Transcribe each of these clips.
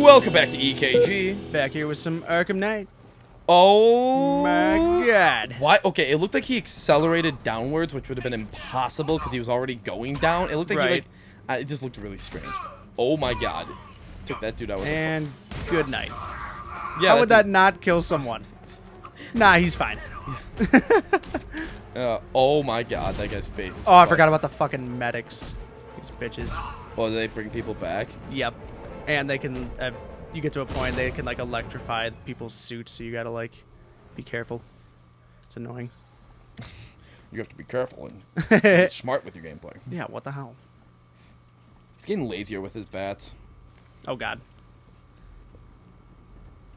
Welcome back to EKG. Back here with some Arkham Knight. Oh my god. Why? Okay, it looked like he accelerated downwards, which would have been impossible because he was already going down. It looked like he it just looked really strange. Oh my god. Took that dude out with And good night. Yeah. How would that not kill someone? Nah, he's fine. Oh my god, that guy's face is Oh, I forgot about the fucking medics. These bitches. Oh, they bring people back? Yep. And they can, you get to a point, they can like electrify people's suits, so you gotta like, be careful. It's annoying. You have to be careful and be smart with your gameplay. Yeah, what the hell? He's getting lazier with his bats. Oh god.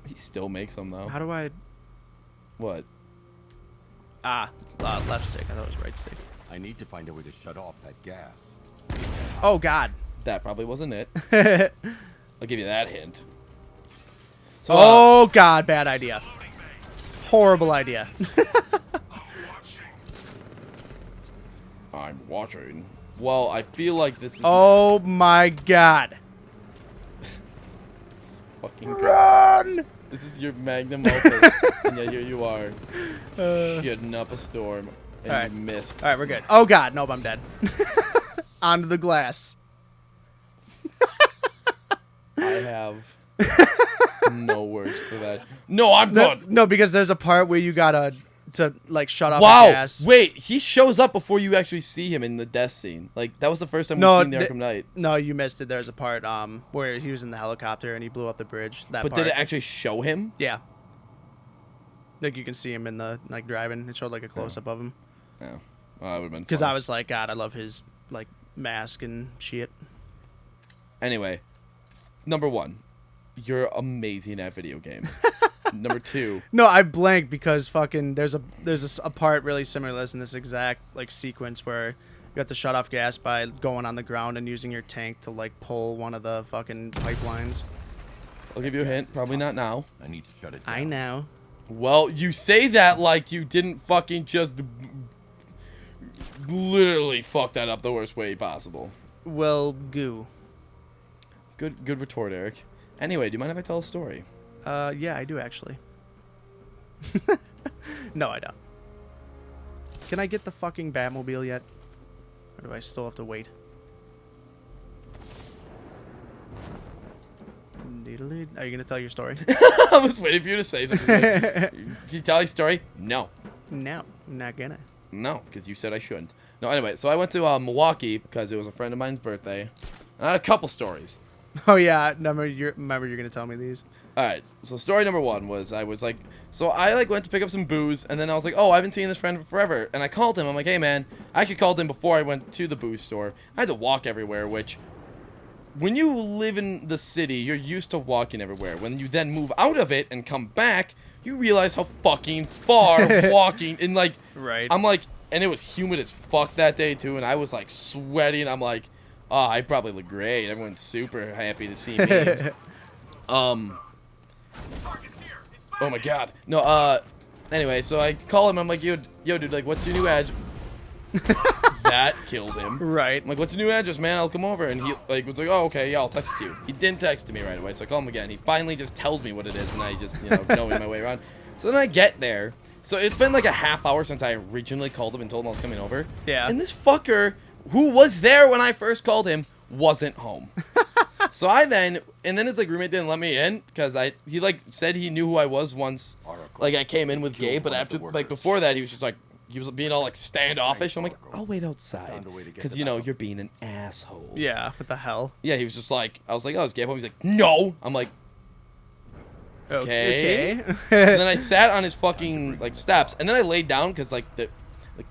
He still makes them though. How do I... What? Left stick. I thought it was right stick. I need to find a way to shut off that gas. Oh god. That probably wasn't it. I'll give you that hint. So, oh god, bad idea. Horrible idea. I'm watching. Well, I feel like this is... Oh my god. Fucking Run! This is your magnum opus, and yet here you are, shitting up a storm, and you missed. Alright, we're good. Oh god, nope, I'm dead. Onto the glass. I have no words for that. No, I'm done. No, because there's a part where you gotta like shut off Wow, the gas. wait, he shows up before you actually see him in the death scene. Like, that was the first time we've seen the Arkham Knight. No, you missed it. There's a part where he was in the helicopter and he blew up the bridge. That But part. did it actually show him? Yeah. Like you can see him in the like driving. It showed like a close up of him. Yeah, well, that would have been. Because I was like, God, I love his like mask and shit. Anyway, number one, you're amazing at video games. Number two. No, I blanked because fucking there's a part really similar to this in this exact like sequence where you have to shut off gas by going on the ground and using your tank to like pull one of the fucking pipelines. I'll give you a hint. Probably not now. I need to shut it down. I know. Well, you say that like you didn't fucking just literally fuck that up the worst way possible. Well, goo. Good retort, Eric. Anyway, do you mind if I tell a story? Yeah, I do actually. No, I don't. Can I get the fucking Batmobile yet? Or do I still have to wait? Are you gonna tell your story? I was waiting for you to say something. Like, did you tell your story? No. No, I'm not gonna. No, because you said I shouldn't. No, anyway, so I went to Milwaukee because it was a friend of mine's birthday. And I had a couple stories. Oh yeah, remember you're gonna tell me these. All right, so story number one was I went to pick up some booze, and then I was like, oh, I haven't seen this friend forever, and I called him. I'm like, hey man, I actually called him before I went to the booze store. I had to walk everywhere, which when you live in the city, you're used to walking everywhere. When you then move out of it and come back, you realize how fucking far walking and like right. I'm like, and it was humid as fuck that day too, and I was like sweating. I'm like, oh, I probably look great. Everyone's super happy to see me. Oh my god. No, anyway, so I call him, I'm like, yo dude, like, what's your new address? That killed him. Right. I'm like, what's your new address, man? I'll come over. And he like was like, oh, okay, yeah, I'll text it to you. He didn't text me right away, so I call him again. He finally just tells me what it is, and I just, knowing my way around. So then I get there. So it's been like a half hour since I originally called him and told him I was coming over. Yeah. And this fucker, who was there when I first called him, wasn't home. So and then his like roommate didn't let me in because he like said he knew who I was once, like I came in with Gabe, but after like before that he was just like he was being all like standoffish. I'm like, I'll wait outside because you're being an asshole. Yeah, what the hell? Yeah, he was just like, I was like, oh, is Gabe home? He's like, no. I'm like, okay. So then I sat on his fucking like steps, and then I laid down because like the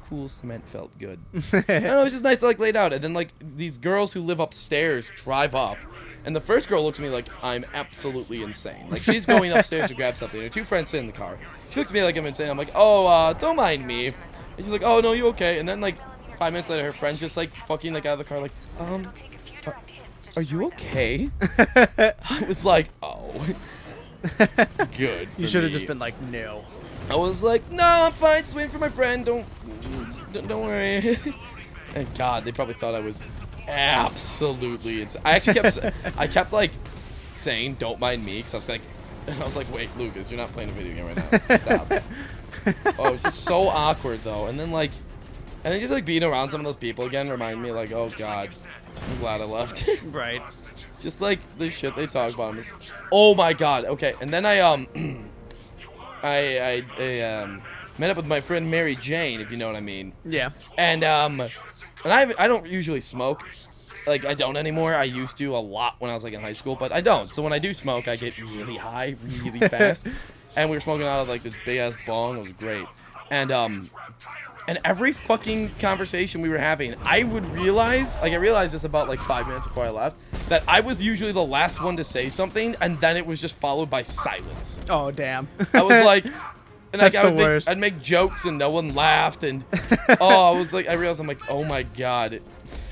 cool cement felt good. I don't know, it was just nice to like lay down. And then like these girls who live upstairs drive up, and the first girl looks at me like I'm absolutely insane. Like she's going upstairs to grab something. Her two friends sit in the car. She looks at me like I'm insane. I'm like, oh, don't mind me. And she's like, oh no, you okay? And then like 5 minutes later, her friend's just like fucking like out of the car like, are you okay? I was like, oh, good. You should have just been like, no. I was like, no, I'm fine. Just waiting for my friend. Don't worry. And God, they probably thought I was absolutely insane. I kept like saying, "Don't mind me," because I was like, and I was like, "Wait, Lucas, you're not playing a video game right now. Stop." Oh, it's just so awkward though. And then just like being around some of those people again remind me like, oh god, I'm glad I left. Right. Just like the shit they talk about. Oh my god. Okay, and then I met up with my friend Mary Jane, if you know what I mean. Yeah. And I don't usually smoke. Like, I don't anymore. I used to a lot when I was like in high school, but I don't. So when I do smoke, I get really high really fast. And we were smoking out of like this big ass bong. It was great. And every fucking conversation we were having, I would realize, like I realized this about like 5 minutes before I left, that I was usually the last one to say something, and then it was just followed by silence. Oh damn. I was like, and like, That's the worst. I'd make jokes and no one laughed, and I was like, I realized I'm like, oh my god,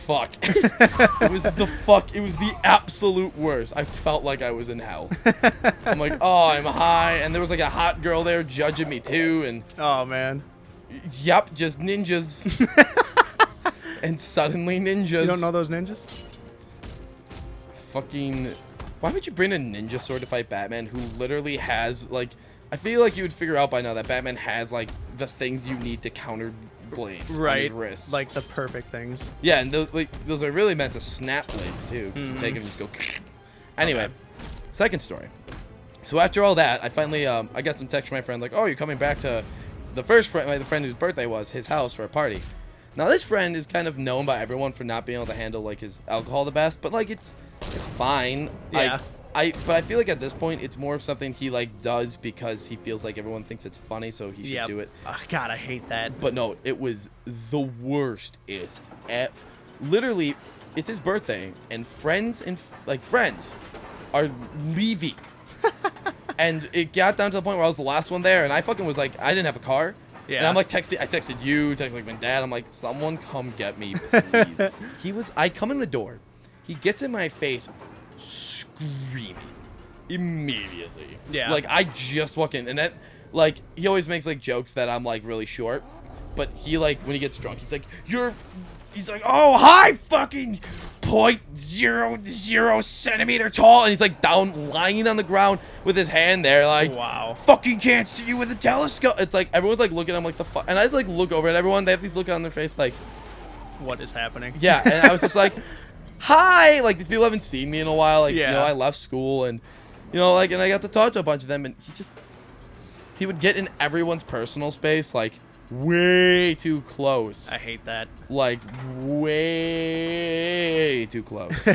fuck. It was the absolute worst. I felt like I was in hell. I'm like, oh, I'm high, and there was like a hot girl there judging me too, and Oh man. yep, just ninjas. And suddenly ninjas. You don't know those ninjas? Fucking, why would you bring a ninja sword to fight Batman, who literally has like, I feel like you would figure out by now that Batman has like the things you need to counter blades on Right. his wrists. Like the perfect things. Yeah, and those are really meant to snap blades too, because you take them and just go. Anyway, second story. So after all that, I finally I got some text from my friend like, oh, you're coming back to the first friend, the friend whose birthday was his house for a party. Now this friend is kind of known by everyone for not being able to handle like his alcohol the best, but like it's fine. Yeah. But I feel like at this point it's more of something he like does because he feels like everyone thinks it's funny, so he should do it. Oh, God, I hate that. But no, it was the worst. Literally, it's his birthday, and friends are leaving. And it got down to the point where I was the last one there, and I fucking was like, I didn't have a car. Yeah. And I'm like I texted you, texted like my dad. I'm like, someone come get me, please. I come in the door. He gets in my face, screaming immediately. Yeah. Like I just walk in, and that, like, he always makes like jokes that I'm like really short, but he like when he gets drunk, he's like, oh hi, fucking 0.00 centimeter tall, and he's like down lying on the ground with his hand there, like, Wow. fucking can't see you with a telescope. It's like everyone's like looking at him like the fuck, and I just like look over at everyone. They have these look on their face like, What is happening? yeah, and I was just like, hi, like these people haven't seen me in a while, like, Yeah. you know, I left school, and you know, like, and I got to talk to a bunch of them, and he would get in everyone's personal space like way too close. I hate that. Like way too close.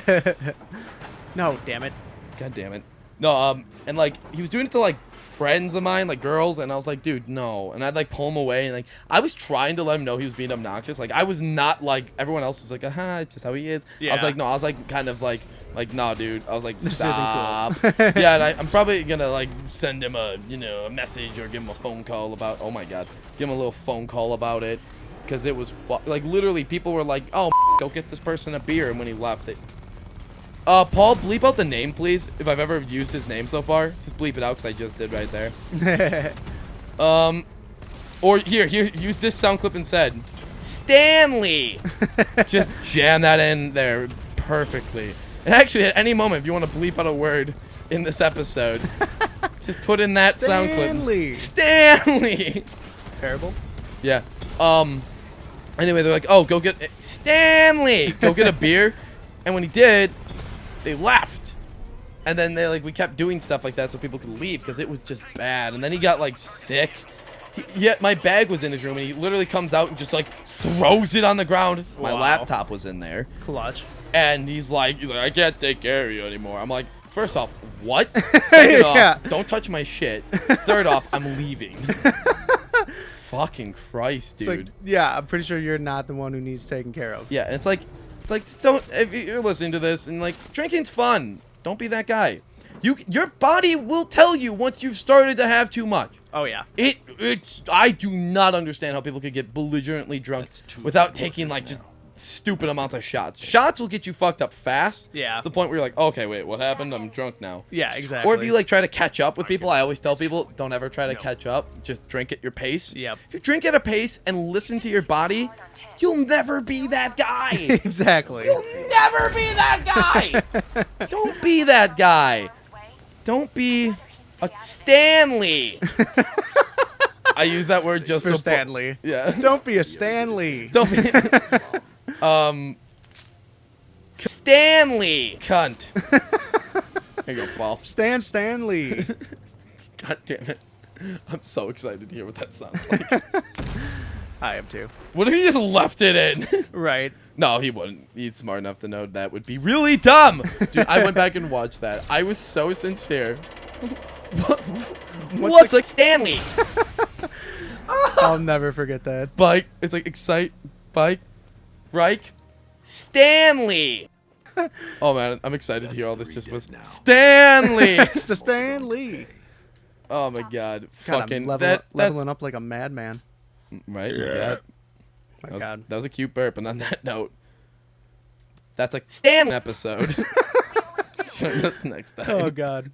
No, damn it. God damn it. No, and like he was doing it to like friends of mine, like girls, and I was like, dude, no. And I'd like pull him away, and like I was trying to let him know he was being obnoxious. Like I was not like everyone else was like, it's just how he is. I was Yeah. like, no, I was like kind of like nah, dude. I was like, This isn't stop. cool. Yeah, and I'm probably gonna like send him a a message or give him a phone call about. Oh my god, give him a little phone call about it, because it was like literally people were like, oh, go get this person a beer, and when he left it. Paul, bleep out the name, please. If I've ever used his name so far, just bleep it out because I just did right there. Or here, use this sound clip instead. Stanley. Just jam that in there perfectly. And actually, at any moment, if you want to bleep out a word in this episode, just put in that sound clip. Stanley. Terrible. Yeah. Anyway, they're like, oh, go get Stanley. Go get a beer. And when he did, they left. And then we kept doing stuff like that so people could leave because it was just bad. And then he got like sick. Yet my bag was in his room, and he literally comes out and just like throws it on the ground. My Wow. laptop was in there. Clutch. And he's like, I can't take care of you anymore. I'm like, first off, what? Second Yeah. off, don't touch my shit. Third off, I'm leaving. Fucking Christ, dude. It's like, yeah, I'm pretty sure you're not the one who needs taken care of. Yeah, and it's like just don't. If you're listening to this, and like drinking's fun, don't be that guy. Your body will tell you once you've started to have too much. Oh yeah. I do not understand how people could get belligerently drunk without taking like just stupid amounts of shots. Shots will get you fucked up fast. Yeah. To the point where you're like, okay, wait, what happened? I'm drunk now. Yeah, exactly. Or if you like try to catch up with people, I always tell people, don't ever try to catch up. Just drink at your pace. Yep. If you drink at a pace and listen to your body, you'll never be that guy. Exactly. You'll never be that guy. Don't be that guy. Don't be a Stanley. I use that word just For so Stanley. Yeah. Don't be a Stanley. Don't be. Stanley. Cunt. There you go, Paul. Stanley. God damn it. I'm so excited to hear what that sounds like. I am too. What if he just left it in? Right. No, he wouldn't. He's smart enough to know that would be really dumb. Dude, I went back and watched that. I was so sincere. What's like Stanley? I'll never forget that. Bike. It's like excite. Bike. Reich. Stanley. Oh man, I'm excited to hear all this just with Stanley. It's the Stanley. Oh my god. God, Fucking I'm leveling up like a madman. Right? Yeah. My God. That was a cute burp, and on that note, that's a Stanley episode. Join us next time. Oh God.